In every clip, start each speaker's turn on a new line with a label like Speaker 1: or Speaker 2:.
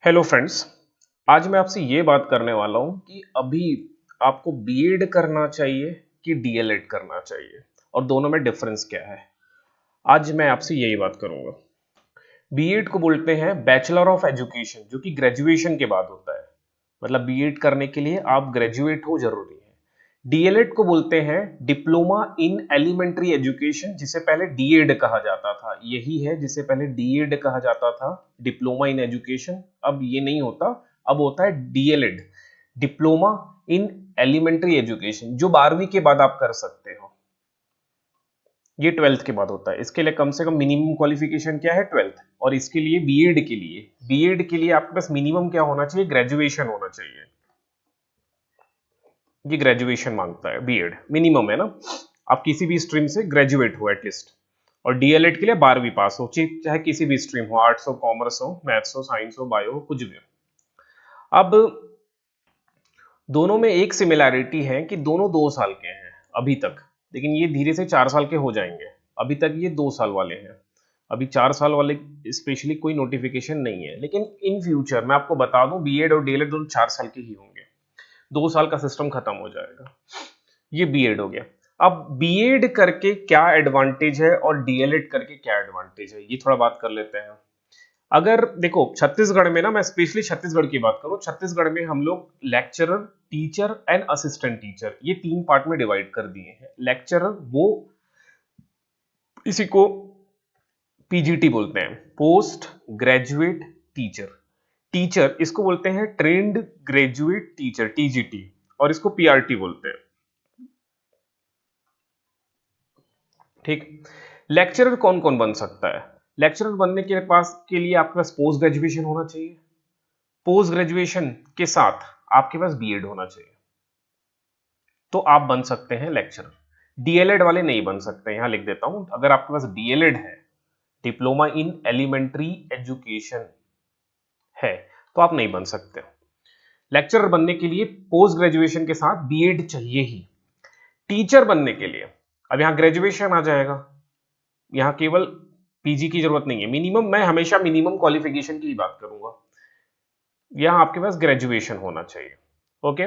Speaker 1: Hello friends. आज मैं आपसे ये बात करने वाला हूँ कि अभी आपको बीएड करना चाहिए कि डीएलएड करना चाहिए और दोनों में डिफरेंस क्या है। आज मैं आपसे यही बात करूंगा। बीएड को बोलते हैं बैचलर ऑफ एजुकेशन, जो कि ग्रेजुएशन के बाद होता है। मतलब बीएड करने के लिए आप ग्रेजुएट हो जरूरी है। डीएलएड को बोलते हैं डिप्लोमा इन एलिमेंट्री एजुकेशन, जिसे पहले डीएड कहा जाता था। यही है जिसे पहले डीएड कहा जाता था, डिप्लोमा इन एजुकेशन। अब ये नहीं होता, अब होता है D El Ed, diploma in elementary education, जो 12वीं के बाद आप कर सकते हो। ये 12th के बाद होता है। इसके लिए कम से कम मिनिमम क्वालिफिकेशन क्या है, 12th। और इसके लिए बीएड के लिए आपके पास मिनिमम क्या होना चाहिए, ग्रेजुएशन होना चाहिए। ये ग्रेजुएशन मांगता है, बीएड मिनिमम है ना। आप किसी भी स्ट्रीम से ग्रेजुएट हो एटलीस्ट। और डीएलएड के लिए 12वीं पास हो, चाहे किसी भी स्ट्रीम हो, आर्ट्स हो, कॉमर्स हो, मैथ्स हो, साइंस हो, बायो हो, कुछ भी हो। अब दोनों में एक सिमिलैरिटी है कि दोनों 2 साल के हैं अभी तक, लेकिन ये धीरे से 4 साल के हो जाएंगे। अभी तक ये 2 साल वाले हैं। अभी 4 साल वाले स्पेशली कोई नोटिफिकेशन नहीं है, लेकिन इन फ्यूचर मैं आपको बता दूं, बीएड और डीएलएड दोनों 4 साल के ही होंगे। 2 साल का सिस्टम खत्म हो जाएगा। ये बीएड हो गया। अब बीएड करके क्या एडवांटेज है और डीएलएड करके क्या एडवांटेज है, ये थोड़ा बात कर लेते हैं। अगर देखो छत्तीसगढ़ में ना, मैं स्पेशली छत्तीसगढ़ की बात करूं, छत्तीसगढ़ में हम लोग lecturer, teacher and assistant teacher, ये 3 पार्ट में डिवाइड कर दिए हैं। लेक्चरर वो इसी को पीजीटी बोलते हैं, पोस्ट ग्रेजुएट टीचर। टीचर इसको बोलते हैं ट्रेंड ग्रेजुएट टीचर, टीजीटी, और इसको पीआरटी बोलते हैं। ठीक। लेक्चरर कौन कौन बन सकता है? लेक्चरर बनने के लिए आपके पास पोस्ट ग्रेजुएशन होना चाहिए। पोस्ट ग्रेजुएशन के साथ आपके पास बीएड होना चाहिए, तो आप बन सकते हैं लेक्चरर। डीएलएड वाले नहीं बन सकते, यहां लिख देता हूं। अगर आपके पास डीएलएड है, डिप्लोमा इन एलिमेंट्री एजुकेशन है, तो आप नहीं बन सकते। लेक्चरर बनने के लिए पोस्ट ग्रेजुएशन के साथ बीएड चाहिए ही। टीचर बनने के लिए अब यहां ग्रेजुएशन आ जाएगा, यहां केवल पीजी की जरूरत नहीं है। मिनिमम, मैं हमेशा मिनिमम क्वालिफिकेशन की बात करूंगा। यहां आपके पास ग्रेजुएशन होना चाहिए। ओके।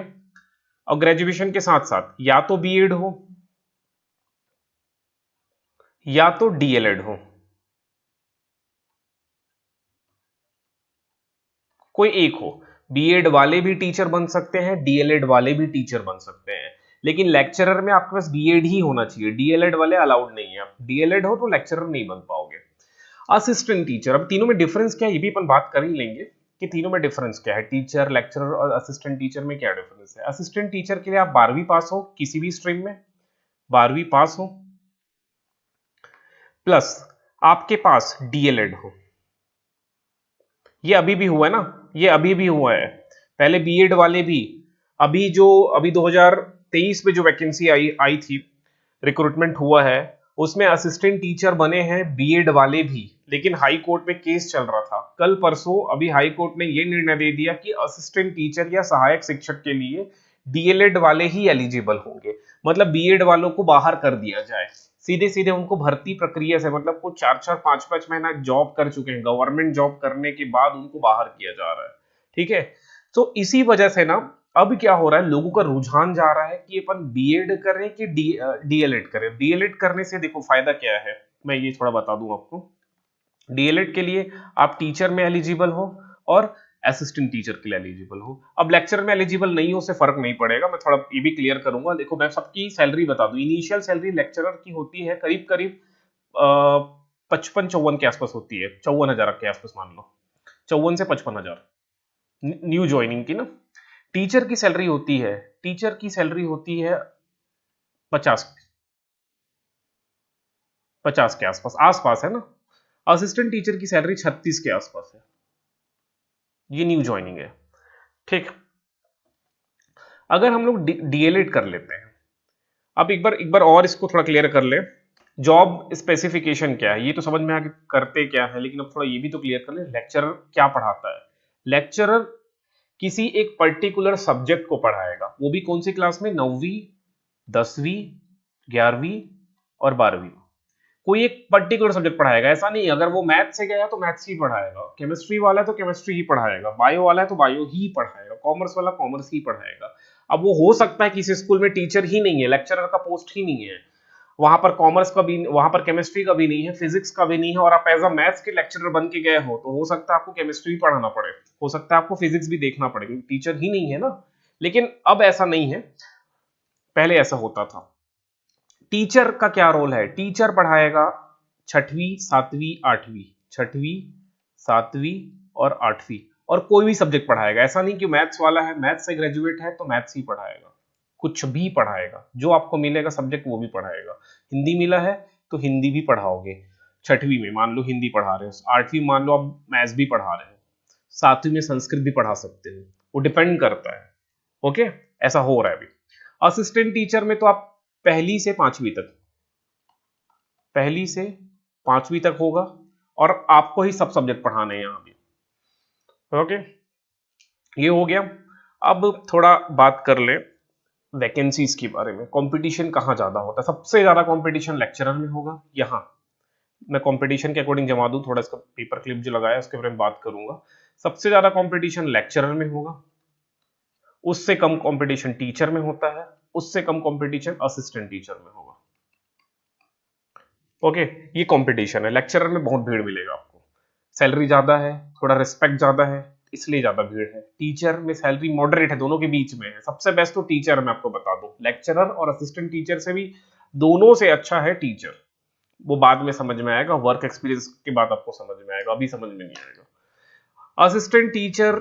Speaker 1: और ग्रेजुएशन के साथ साथ या तो बीएड हो या तो डीएलएड हो, कोई एक हो। बीएड वाले भी टीचर बन सकते हैं, डीएलएड वाले भी टीचर बन सकते हैं, लेकिन लेक्चरर में आपके पास बीएड ही होना चाहिए। डीएलएड वाले अलाउड नहीं है। आप डीएलएड हो तो लेक्चरर नहीं बन पाओगे। असिस्टेंट टीचर, अब तीनों में डिफरेंस क्या है, ये भी अपन बात कर ही लेंगे कि तीनों में डिफरेंस क्या है। टीचर, लेक्चरर और असिस्टेंट टीचर में क्या डिफरेंस है। असिस्टेंट टीचर के लिए आप 12वीं पास हो किसी भी स्ट्रीम में, 12वीं पास हो, प्लस आपके पास डीएलएड हो। ये अभी भी हुआ है ना, ये अभी भी हुआ है। पहले बीएड वाले भी, अभी 2023 में जो वैकेंसी आई आई थी, रिक्रूटमेंट हुआ है, उसमें असिस्टेंट टीचर बने हैं बीएड वाले भी। लेकिन हाई कोर्ट में केस चल रहा था कल परसों। अभी हाई कोर्ट ने यह निर्णय दे दिया कि असिस्टेंट टीचर या सहायक शिक्षक के लिए डीएलएड वाले ही एलिजिबल होंगे। मतलब बीएड वालों को बाहर कर दिया जाए, सीधे सीधे उनको भर्ती प्रक्रिया से, मतलब वो 4-4, 5-5 महीना जॉब कर चुके हैं, गवर्नमेंट जॉब करने के बाद उनको बाहर किया जा रहा है। ठीक है। तो इसी वजह से ना, अब क्या हो रहा है, लोगों का रुझान जा रहा है कि अपन बीएड करें कि डीएलएड करें। डीएलएड करने से देखो फायदा क्या है, मैं ये थोड़ा बता दूं आपको। डीएलएड के लिए आप टीचर में एलिजिबल हो और असिस्टेंट टीचर के लिए एलिजिबल हो। अब लेक्चर में एलिजिबल नहीं हो से फर्क नहीं पड़ेगा, मैं थोड़ा ये भी क्लियर करूंगा। देखो मैं सबकी सैलरी बता दूं। इनिशियल सैलरी लेक्चरर की होती है करीब करीब 55-54 के आसपास होती है, 54,000 के आसपास मान लो, 54 से 55,000 न्यू ज्वाइनिंग की ना। टीचर की सैलरी होती है 50 के आसपास, आसपास है ना। असिस्टेंट टीचर की सैलरी 36 के आसपास है। ये न्यू ज्वाइनिंग है। ठीक। अगर हम लोग डीएलएड कर लेते हैं, अब एक बार और इसको थोड़ा क्लियर कर ले। जॉब स्पेसिफिकेशन क्या है ये तो समझ में आ गया, करते क्या है, लेकिन अब थोड़ा ये भी तो क्लियर कर ले, लेक्चरर क्या पढ़ाता है। लेक्चरर किसी एक पर्टिकुलर सब्जेक्ट को पढ़ाएगा, वो भी कौन सी क्लास में, 9वीं, 10वीं, 11वीं और 12वीं। कोई एक पर्टिकुलर सब्जेक्ट पढ़ाएगा, ऐसा नहीं है। अगर वो मैथ से गया तो मैथ्स ही पढ़ाएगा, केमिस्ट्री वाला है तो केमिस्ट्री ही पढ़ाएगा, बायो वाला है तो बायो ही पढ़ाएगा, कॉमर्स वाला कॉमर्स ही पढ़ाएगा। अब वो हो सकता है किसी स्कूल में टीचर ही नहीं है, लेक्चरर का पोस्ट ही नहीं है, वहां पर कॉमर्स का भी, वहां पर केमिस्ट्री का भी नहीं है, फिजिक्स का भी नहीं है, और आप एज अ मैथ्स के लेक्चरर बन के गए हो सकता है आपको केमिस्ट्री पढ़ाना पड़े, हो सकता है आपको फिजिक्स भी देखना पड़े, क्योंकि टीचर ही नहीं है ना। लेकिन अब ऐसा नहीं है, पहले ऐसा होता था। टीचर का क्या रोल है? टीचर पढ़ाएगा छठवीं, सातवीं, आठवीं, छठवीं, सातवीं और आठवीं, और कोई भी सब्जेक्ट पढ़ाएगा। ऐसा नहीं कि मैथ्स वाला है, मैथ्स से ग्रेजुएट है तो मैथ्स ही पढ़ाएगा, कुछ भी पढ़ाएगा, जो आपको मिलेगा सब्जेक्ट वो भी पढ़ाएगा। हिंदी मिला है तो हिंदी भी पढ़ाओगे, छठवीं में मान लो हिंदी पढ़ा रहे हो, आठवीं मान लो आप मैथ्स भी पढ़ा रहे हो, सातवीं में संस्कृत भी पढ़ा सकते हो, वो डिपेंड करता है। ओके, ऐसा हो रहा है अभी। असिस्टेंट टीचर में तो आप पहली से पांचवी तक, पहली से पांचवी तक होगा, और आपको ही सब सब्जेक्ट पढ़ाने हैं यहां भी। ओके, ये हो गया। अब थोड़ा बात कर ले वैकेंसीज के बारे में। कंपटीशन कहाँ ज्यादा होता है? सबसे ज्यादा कंपटीशन लेक्चरर में होगा। यहाँ मैं कंपटीशन के अकॉर्डिंग जमा दूं, थोड़ा इसका पेपर क्लिप जो लगाया उसके बारे में बात करूंगा। सबसे ज्यादा कंपटीशन लेक्चरर में होगा, उससे कम कंपटीशन टीचर में होता है, उससे कम कंपटीशन असिस्टेंट टीचर में होगा। ओके, ये कंपटीशन है। लेक्चरर में बहुत भीड़ मिलेगा आपको, सैलरी ज्यादा है, थोड़ा रिस्पेक्ट ज्यादा है, इसलिए ज्यादा भीड़ है। टीचर में सैलरी मॉडरेट है, दोनों के बीच में है। सबसे बेस्ट तो टीचर, मैं आपको बता दूं, लेक्चरर और असिस्टेंट टीचर से भी दोनों से अच्छा है टीचर। वो बाद में समझ में आएगा, वर्क एक्सपीरियंस के बाद आपको समझ में आएगा, अभी समझ में नहीं आएगा। असिस्टेंट टीचर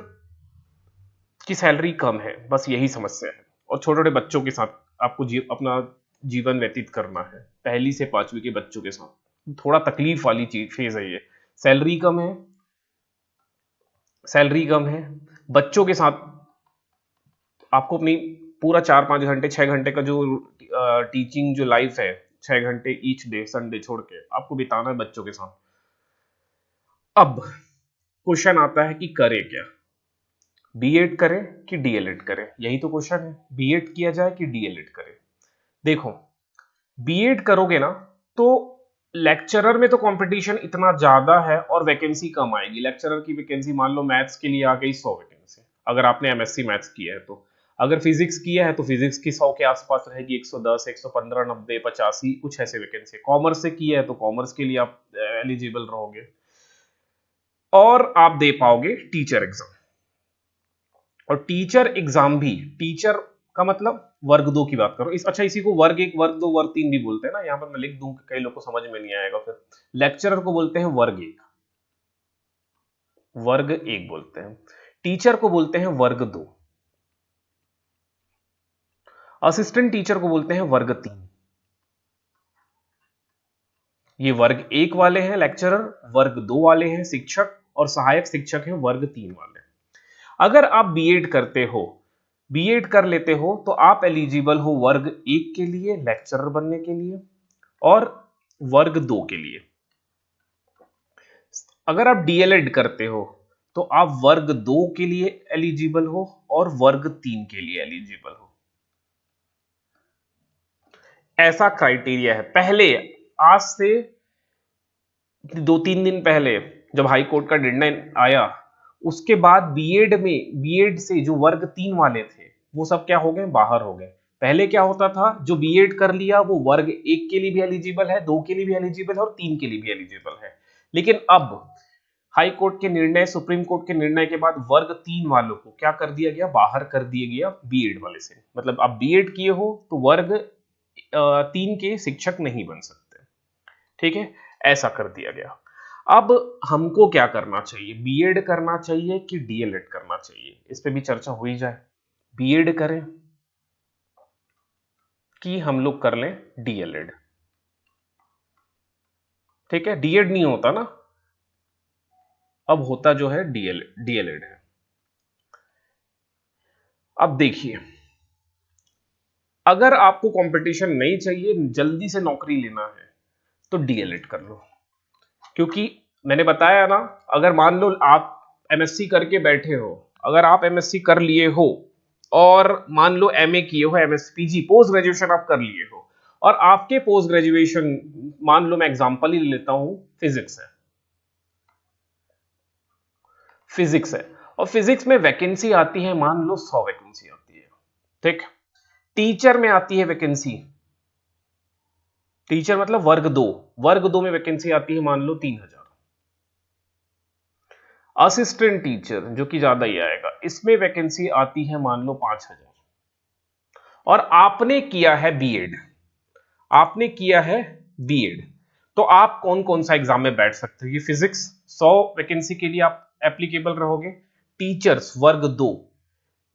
Speaker 1: की सैलरी कम है, बस यही समस्या है, और छोटे छोटे बच्चों के साथ आपको अपना जीवन व्यतीत करना है, पहली से पांचवी के बच्चों के साथ, थोड़ा तकलीफ वाली चीज फेज है ये। सैलरी कम है, सैलरी कम है, बच्चों के साथ आपको अपनी पूरा 4-5 घंटे 6 घंटे का जो टीचिंग जो लाइफ है, 6 घंटे ईच डे संडे छोड़ के आपको बिताना है बच्चों के साथ। अब क्वेश्चन आता है कि करे क्या, बीएड करें कि डीएलएड करें? यही तो क्वेश्चन है, बीएड किया जाए कि डीएलएड करें? देखो, बीएड करोगे ना तो लेक्चरर में तो कंपटीशन इतना ज्यादा है और वैकेंसी कम आएगी। लेक्चरर की वैकेंसी मान लो मैथ्स के लिए आ गई 100 वैकेंसी, अगर आपने एमएससी मैथ्स किया है तो। अगर फिजिक्स किया है तो फिजिक्स की 100 के आसपास रहेगी, 110, 115, 90, 85, कुछ ऐसे वैकेंसी। कॉमर्स से किया है तो कॉमर्स के लिए आप एलिजिबल रहोगे, और आप दे पाओगे टीचर एग्जाम। और टीचर एग्जाम भी, टीचर का मतलब वर्ग 2 की बात करो। अच्छा, इसी को वर्ग 1, वर्ग 2, वर्ग 3 भी बोलते हैं ना, यहां पर मैं लिख दूं, कई लोग को समझ में नहीं आएगा फिर। लेक्चरर को बोलते हैं वर्ग 1, वर्ग 1 बोलते हैं। टीचर को बोलते हैं वर्ग 2, असिस्टेंट टीचर को बोलते हैं वर्ग 3। ये वर्ग 1 वाले हैं लेक्चरर, वर्ग 2 वाले हैं शिक्षक, और सहायक शिक्षक हैं वर्ग 3 वाले। अगर आप बीएड करते हो, बीएड कर लेते हो, तो आप एलिजिबल हो वर्ग 1 के लिए लेक्चरर बनने के लिए, और वर्ग 2 के लिए। अगर आप डीएलएड करते हो तो आप वर्ग 2 के लिए एलिजिबल हो और वर्ग 3 के लिए एलिजिबल हो। ऐसा क्राइटेरिया है। पहले, आज से 2-3 दिन पहले जब हाई कोर्ट का निर्णय आया, उसके बाद बीएड में, बीएड से जो वर्ग 3 वाले थे वो सब क्या हो गए? बाहर हो गए। पहले क्या होता था, जो बीएड कर लिया वो वर्ग 1 के लिए भी एलिजिबल है, 2 के लिए भी एलिजिबल है और 3 के लिए भी एलिजिबल है। लेकिन अब हाई कोर्ट के निर्णय, सुप्रीम कोर्ट के निर्णय के बाद वर्ग 3 वालों को क्या कर दिया गया? बाहर कर दिया गया बीएड वाले से। मतलब आप बीएड किए हो तो वर्ग 3 के शिक्षक नहीं बन सकते। ठीक है, ऐसा कर दिया गया। अब हमको क्या करना चाहिए? बीएड करना चाहिए कि डीएलएड करना चाहिए? इस पे भी चर्चा हो ही जाए। बीएड करें कि हम लोग कर लें डीएलएड? ठीक है, डीएड नहीं होता ना, अब होता जो है डीएलएड है। अब देखिए, अगर आपको कंपटीशन नहीं चाहिए, जल्दी से नौकरी लेना है, तो डीएलएड कर लो। क्योंकि मैंने बताया ना, अगर मान लो आप एमएससी करके बैठे हो, अगर आप एमएससी कर लिए हो और मान लो एमए किए हो, एमएस पीजी पोस्ट ग्रेजुएशन आप कर लिए हो, और आपके पोस्ट ग्रेजुएशन, मान लो मैं एग्जांपल ही लेता हूं, फिजिक्स है, फिजिक्स है, और फिजिक्स में वैकेंसी आती है, मान लो 100 वैकेंसी आती है, ठीक। टीचर में आती है वैकेंसी, टीचर मतलब वर्ग दो, वर्ग दो में वैकेंसी आती है मान लो 3000। असिस्टेंट टीचर जो कि ज्यादा ही आएगा, इसमें वैकेंसी आती है मान लो 5000। और आपने किया है बीएड, आपने किया है बीएड, तो आप कौन कौन सा एग्जाम में बैठ सकते हो? ये फिजिक्स 100 वैकेंसी के लिए आप एप्लीकेबल रहोगे। टीचर्स वर्ग दो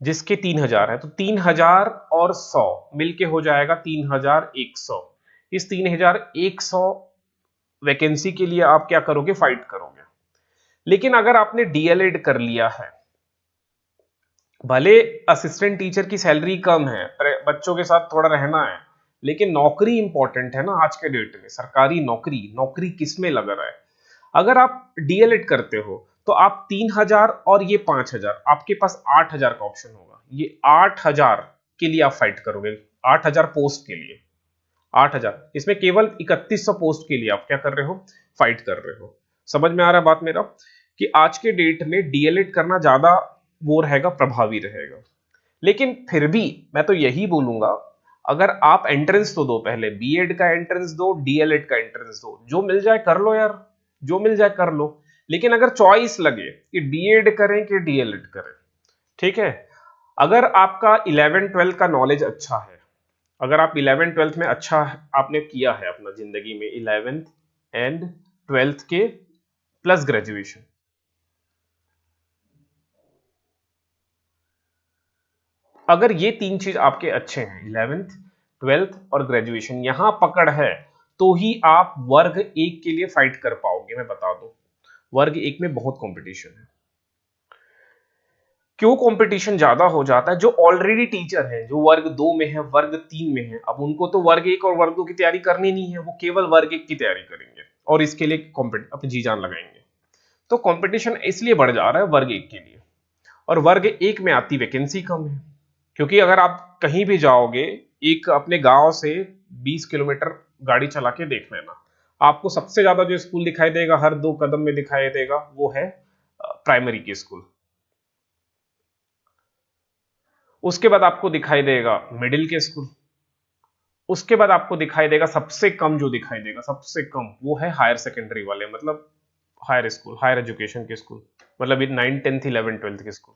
Speaker 1: जिसके 3000 है, तो 3000 और 100 मिलके हो जाएगा 3100। इस 3100 वैकेंसी के लिए आप क्या करोगे? फाइट करोगे। लेकिन अगर आपने डीएलएड कर लिया है, भले असिस्टेंट टीचर की सैलरी कम है, बच्चों के साथ थोड़ा रहना है, लेकिन नौकरी इंपॉर्टेंट है ना आज के डेट में, सरकारी नौकरी, नौकरी किसमें लग रहा है? अगर आप डीएलएड करते हो तो आप 3000 और ये 5000, आपके पास 8000 का ऑप्शन होगा। ये 8000 के लिए आप फाइट करोगे, 8000 पोस्ट के लिए, 8000, इसमें केवल 3100 पोस्ट के लिए आप क्या कर रहे हो? फाइट कर रहे हो। समझ में आ रहा है बात मेरा, कि आज के डेट में डीएलएड करना ज्यादा वो रहेगा, प्रभावी रहेगा। लेकिन फिर भी मैं तो यही बोलूंगा, अगर आप एंट्रेंस तो दो, पहले बीएड का एंट्रेंस दो, डीएलएड का एंट्रेंस दो, जो मिल जाए कर लो यार, जो मिल जाए कर लो। लेकिन अगर चॉइस लगे कि बीएड करें कि डीएलएड करें, ठीक है, अगर आपका 11-12 का नॉलेज अच्छा है, अगर आप 11-12 में अच्छा आपने किया है अपना जिंदगी में, 11th एंड 12th के प्लस ग्रेजुएशन, अगर ये तीन चीज आपके अच्छे हैं, 11th 12th और ग्रेजुएशन, यहां पकड़ है, तो ही आप वर्ग एक के लिए फाइट कर पाओगे। मैं बता दूं, वर्ग एक में बहुत कंपटीशन है। क्यों कंपटीशन ज्यादा हो जाता है? जो ऑलरेडी टीचर है, जो वर्ग दो में है, वर्ग तीन में है, अब उनको तो वर्ग एक और वर्ग दो की तैयारी करनी नहीं है, वो केवल वर्ग एक की तैयारी करेंगे और इसके लिए अपनी जी जान लगाएंगे। तो कंपटीशन इसलिए बढ़ जा रहा है वर्ग एक के लिए, और वर्ग एक में आती वैकेंसी कम है। क्योंकि अगर आप कहीं भी जाओगे, एक अपने गांव से 20 किलोमीटर गाड़ी चला के देख लेना, आपको सबसे ज्यादा जो स्कूल दिखाई देगा, हर 2 कदम में दिखाई देगा, वो है प्राइमरी की स्कूल। उसके बाद आपको दिखाई देगा मिडिल के स्कूल, उसके बाद आपको दिखाई देगा, सबसे कम जो दिखाई देगा, सबसे कम, वो है हायर सेकेंडरी वाले, मतलब हायर स्कूल, हायर एजुकेशन के स्कूल, मतलब 9, 10th 11 12th के स्कूल।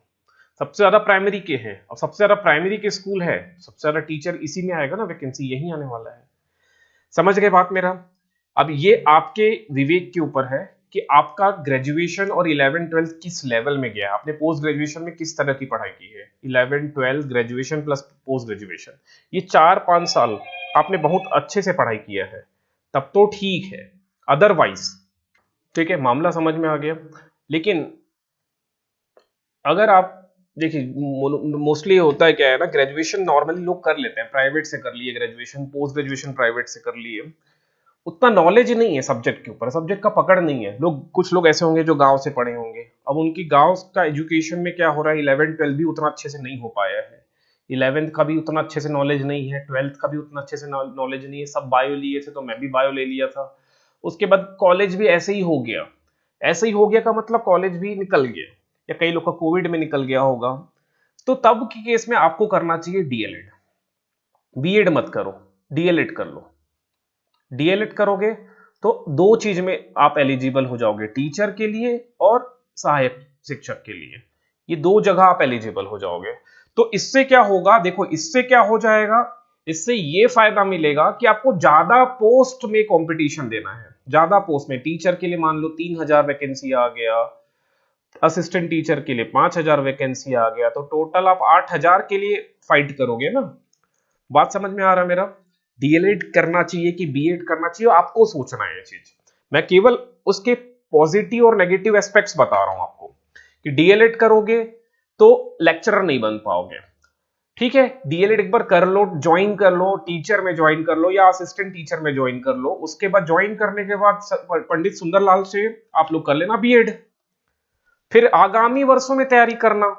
Speaker 1: सबसे ज्यादा प्राइमरी के हैं, और सबसे ज्यादा प्राइमरी के स्कूल है, सबसे ज्यादा टीचर इसी में आएगा ना, वैकेंसी यही आने वाला है। समझ गए बात मेरा? अब ये आपके विवेक के ऊपर है कि आपका ग्रेजुएशन और 11-12 किस लेवल में गया, आपने पोस्ट ग्रेजुएशन में किस तरह की पढ़ाई की है। 11-12 ग्रेजुएशन प्लस पोस्ट ग्रेजुएशन, ये 4-5 साल आपने बहुत अच्छे से पढ़ाई किया है, तब तो ठीक है, अदरवाइज, ठीक है, मामला समझ में आ गया। लेकिन अगर आप देखिए, मोस्टली होता है क्या है ना, ग्रेजुएशन नॉर्मली लोग कर लेते हैं, प्राइवेट से कर लिए ग्रेजुएशन, पोस्ट ग्रेजुएशन प्राइवेट से कर लिए, उतना नॉलेज नहीं है सब्जेक्ट के ऊपर, सब्जेक्ट का पकड़ नहीं है। लोग, कुछ लोग ऐसे होंगे जो गांव से पढ़े होंगे, अब उनकी गांव का एजुकेशन में क्या हो रहा है, 11-12 भी उतना अच्छे से नहीं हो पाया है, 11th का भी उतना अच्छे से नॉलेज नहीं है, 12th का भी उतना अच्छे से नॉलेज नहीं है। सब बायो लिए थे तो मैं भी बायो ले लिया था, उसके बाद कॉलेज भी ऐसे ही हो गया, ऐसे ही हो गया का मतलब कॉलेज भी निकल गया, या कई लोग का कोविड में निकल गया होगा। तो तब के केस में आपको करना चाहिए डीएलएड, बीएड मत करो, डीएलएड कर लो। डीएलएड करोगे तो दो चीज में आप एलिजिबल हो जाओगे, टीचर के लिए और सहायक शिक्षक के लिए, ये दो जगह आप एलिजिबल हो जाओगे। तो इससे क्या होगा, देखो इससे क्या हो जाएगा, इससे ये फायदा मिलेगा कि आपको ज्यादा पोस्ट में कंपटीशन देना है, ज्यादा पोस्ट में। टीचर के लिए मान लो 3000 वैकेंसी आ गया, असिस्टेंट टीचर के लिए 5000 वैकेंसी आ गया, तो टोटल आप 8000 के लिए फाइट करोगे ना। बात समझ में आ रहा है मेरा? डीएलएड करना चाहिए कि बीएड करना चाहिए, आपको सोचना है ये चीज। मैं केवल उसके पॉजिटिव और नेगेटिव एस्पेक्ट्स बता रहा हूं आपको, कि डीएलएड करोगे तो लेक्चरर नहीं बन पाओगे, ठीक है, डीएलएड एक बार कर लो, ज्वाइन कर लो, टीचर में ज्वाइन कर लो या असिस्टेंट टीचर में ज्वाइन कर लो, उसके बाद ज्वाइन करने के बाद पंडित सुंदरलाल से आप लोग कर लेना बीएड, फिर आगामी वर्षों में तैयारी करना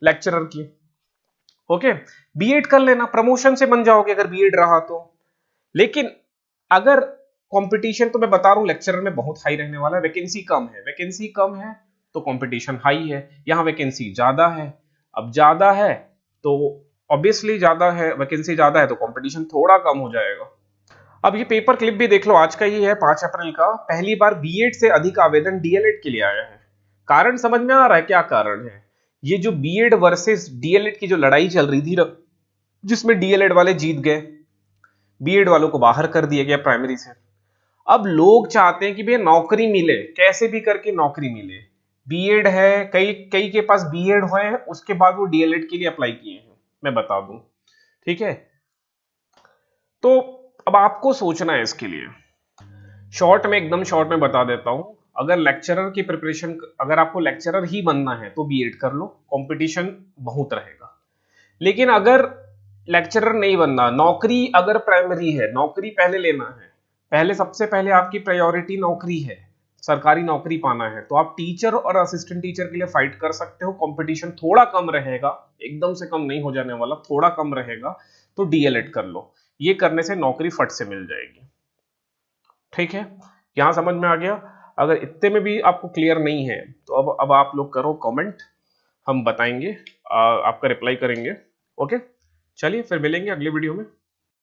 Speaker 1: लेक्चरर की। ओके, बीएड कर लेना, प्रमोशन से बन जाओगे अगर बीएड रहा तो। लेकिन अगर कंपटीशन, तो मैं बता रहा हूं लेक्चरर में बहुत हाई रहने वाला है, वैकेंसी कम है, वैकेंसी कम है तो कंपटीशन हाई है। यहां वैकेंसी ज्यादा है, अब ज्यादा है तो ऑब्वियसली ज्यादा है, वैकेंसी ज्यादा है तो कंपटीशन थोड़ा कम हो जाएगा। अब ये पेपर क्लिप भी देख लो, आज का ही है 5 अप्रैल का। पहली बार बीएड से अधिक आवेदन डीएलएड के लिए आया है। कारण समझ में आ रहा है क्या कारण है? ये जो बीएड वर्सेस डीएलएड की जो लड़ाई चल रही थी, जिसमें डीएलएड वाले जीत गए, बीएड वालों को बाहर कर दिया गया प्राइमरी से। अब लोग चाहते हैं कि भैया नौकरी मिले, कैसे भी करके नौकरी मिले। बीएड है, कई कई के पास बीएड है, उसके बाद वो डीएलएड के लिए अप्लाई किए हैं, मैं बता दूं। ठीक है, तो अब आपको सोचना है इसके लिए। शॉर्ट में, एकदम शॉर्ट में बता देता हूं। अगर लेक्चरर की प्रिपरेशन, अगर आपको लेक्चरर ही बनना है तो बीएड कर लो, कंपटीशन बहुत रहेगा। लेकिन अगर लेक्चरर नहीं बनना, नौकरी अगर प्राइमरी है, नौकरी पहले लेना है, पहले सबसे पहले आपकी प्रायोरिटी नौकरी है, सरकारी नौकरी पाना है, तो आप टीचर और असिस्टेंट टीचर के लिए फाइट कर सकते हो। कंपटीशन थोड़ा कम रहेगा, एकदम से कम नहीं हो जाने वाला, थोड़ा कम रहेगा, तो डीएलएड कर लो। ये करने से नौकरी फट से मिल जाएगी। ठीक है, यहां समझ में आ गया? अगर इतने में भी आपको क्लियर नहीं है तो अब आप लोग करो कमेंट, हम बताएंगे, आपका रिप्लाई करेंगे। ओके, चलिए फिर मिलेंगे अगली वीडियो में।